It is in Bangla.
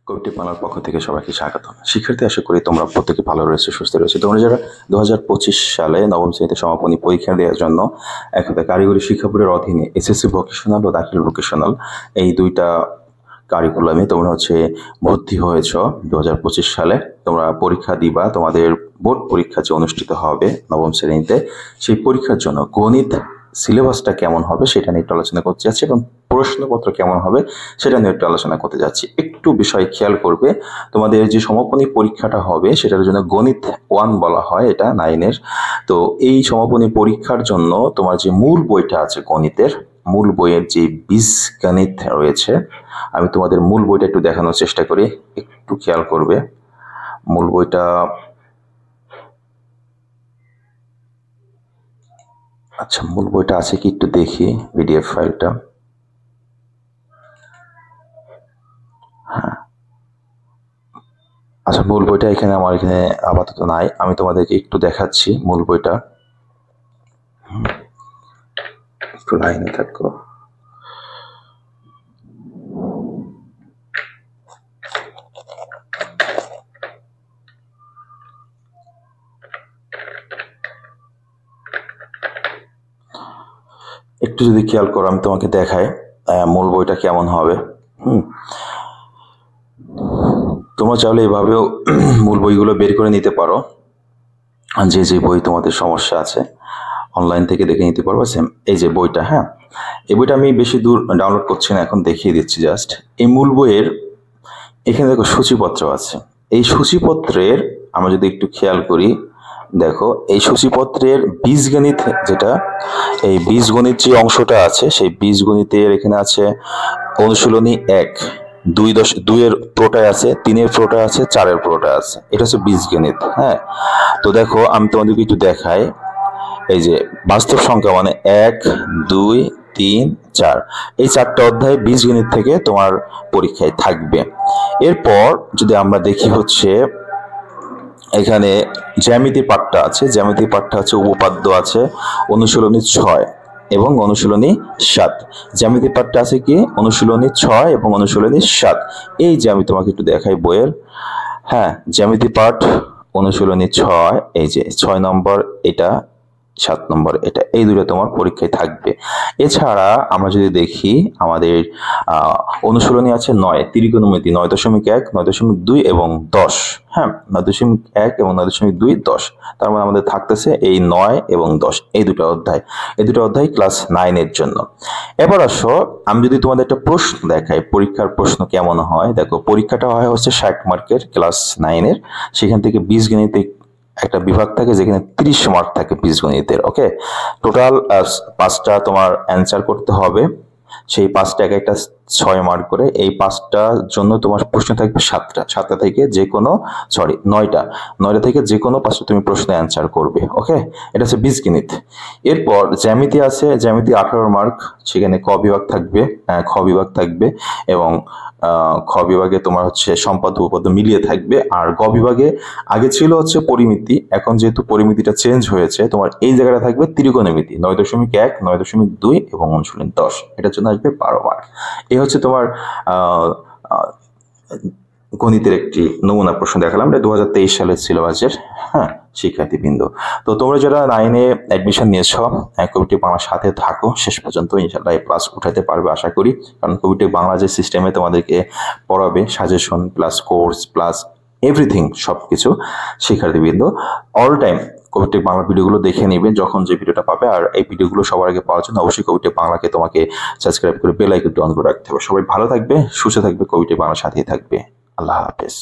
কবিটি বাংলার পক্ষ থেকে সবাইকে স্বাগত। শিক্ষার্থী, আশা করি তোমরা প্রত্যেকে ভালো রয়েছে, সুস্থ রয়েছে। তোমরা যারা 2025 সালে নবম শ্রেণীতে সমাপনী পরীক্ষা দেওয়ার জন্য একদা কারিগরি শিক্ষা বোর্ডের অধীনে এসএসসি ভোকেশনাল ও দাখিল ভোকেশনাল এই দুইটা কারিকুলামে তোমরা ভর্তি হয়েছ 2025 সালে, তোমরা পরীক্ষা দিবা। তোমাদের বোর্ড পরীক্ষা যে অনুষ্ঠিত হবে নবম শ্রেণীতে, সেই পরীক্ষার জন্য গণিত সিলেবাসটা কেমন হবে সেটা নিয়ে একটু আলোচনা করতে যাচ্ছি এবং প্রশ্নপত্র কেমন হবে সেটা নিয়ে একটু আলোচনা করতে যাচ্ছি। একটু বিষয় খেয়াল করবে, তোমাদের যে সমাপনী পরীক্ষাটা হবে সেটার জন্য গণিত 1 বলা হয়, এটা 9-এর। তো এই সমাপনী পরীক্ষার জন্য তোমার যে মূল বইটা আছে গণিতের, মূল বইয়ের যে বীজগণিত রয়েছে, আমি তোমাদের মূল বইটা একটু দেখানোর চেষ্টা করি, একটু খেয়াল করবে। মূল বইটা মূল বইটা আছে কি একটু দেখি, পিডিএফ ফাইলটা। হ্যাঁ, মূল বইটা আমার এখানে আপাতত নাই, আমি তোমাদেরকে একটু দেখাচ্ছি মূল বইটা। একটু লাইনে থাকো। একটু যদি খেয়াল করো, আমি তোমাকে দেখাই মূল বইটা কেমন হবে। তোমরা চাইলে এভাবেও মূল বইগুলো বের করে নিতে পারো, যে যে বই তোমাদের সমস্যা আছে অনলাইন থেকে দেখে নিতে পারবো। সেম এই যে বইটা, হ্যাঁ, এই বইটা আমি বেশি দূর ডাউনলোড করছি না, এখন দেখিয়ে দিচ্ছি জাস্ট। এই মূল বইয়ের এখানে দেখো সূচিপত্র আছে। এই সূচিপত্রের আমরা যদি একটু খেয়াল করি, দেখো এই সূচিপত্রের বীজগণিত যেটা, এই বীজগণিত যে অংশটা আছে, সেই বীজগণিতের এখানে আছে অনুশীলনী 1, 2-এর প্রোটায় আছে, 3-এর প্রোটায় আছে, 4-এর প্রোটায় আছে। এটা হচ্ছে বীজগণিত। হ্যাঁ, তো দেখো আমি তোমাদেরকে একটু দেখাই। এই যে বাস্তব সংখ্যা মানে 1, 2, 3, 4, এই 4টা অধ্যায় বীজগণিত থেকে তোমার পরীক্ষায় থাকবে। এরপর যদি আমরা দেখি এখানে জ্যামিতি পাঠটা আছে। জ্যামিতি পাঠটা আছে, উপপাদ্য আছে, অনুশীলনী 6 এবং অনুশীলনী 7। জ্যামিতি পাঠটা আছে কি অনুশীলনী 6 এবং অনুশীলনী 7। এই যে আমি তোমাকে একটু দেখাই বইয়ের, হ্যাঁ, জ্যামিতি পাঠ অনুশীলনী 6, এই যে 6 নম্বর এটা, 7 নম্বর এটা, এই দুটো তোমার পরীক্ষায় থাকবে। এছাড়া আমরা যদি দেখি আমাদের অনুশীলনী আছে 9, ত্রিকোণমিতি 9.1, 9.2 এবং 10। হ্যাঁ, 9.1 এবং 9.2, 10। তার মানে আমাদের থাকতেছে এই 9 এবং 10, এই দুটো অধ্যায়। এই দুটো অধ্যায় ক্লাস 9-এর জন্য। এবার আসো, আমি যদি তোমাদের একটা প্রশ্ন দেখাই, পরীক্ষার প্রশ্ন কেমন হয়। দেখো, পরীক্ষাটা হয় 60 মার্কের ক্লাস 9-এর। সেখান থেকে বীজগণিতে একটা বিভাগ থাকে যেখানে 30 মার্ক থাকে বীজগণিতের। ওকে, টোটাল 5টা তোমার অ্যান্সার করতে হবে। সেই 5টা একটা 6 মার্ক করে। এই 5টার জন্য তোমার প্রশ্ন থাকবে 7টা থেকে যে কোনো 9টা থেকে যে কোনো 5টা তুমি প্রশ্ন অ্যান্সার করবে। ওকে, এটা হচ্ছে বীজগণিত। এরপর জ্যামিতি আছে, জ্যামিতি 18 মার্ক। সেখানে ক বিভাগ থাকবে, খ বিভাগ থাকবে এবং খ বিভাগে তোমার সম্পাদ্য উপপাদ্য মিলিয়ে থাকবে। আর গ বিভাগে আগে ছিল পরিমিতি, এখন যেহেতু পরিমিতিটা চেঞ্জ হয়েছে, তোমার এই জায়গাটা থাকবে ত্রিকোণমিতি 9.1, 9.2 এবং অনুশীলনী 10। এটার জন্য আসবে 12 মার্ক। এই হচ্ছে তোমার গণিতের একটি নমুনা প্রশ্ন দেখালাম। এটা 2023 সালের সিলেবাসের। হ্যাঁ শিক্ষার্থীবৃন্দ, তো তোমরা যারা 9-এ অ্যাডমিশন নিয়েছ, কবিটি বাংলার সাথে থাকো শেষ পর্যন্ত, ইনশাআল্লাহ এই ক্লাস উঠাতে পারবে আশা করি। কারণ কবিটি বাংলা যে সিস্টেমে তোমাদেরকে পড়াবে, suggestion plus course plus everything, সবকিছু, শিক্ষার্থীবৃন্দ অল টাইম কবিটেক বাংলা ভিডিওগুলো দেখে নেবে যখন যে ভিডিওটা পাবে। আর এই ভিডিওগুলো সবার আগে পাওয়ার জন্য অবশ্যই কবিটেক বাংলাকে তোমাকে সাবস্ক্রাইব করে বেল আইকনটি অন করে রাখতে হবে। সবাই ভালো থাকবে, সুস্থ থাকবে, কবিটেক বাংলার সাথেই থাকবে। আল্লাহ হাফেজ।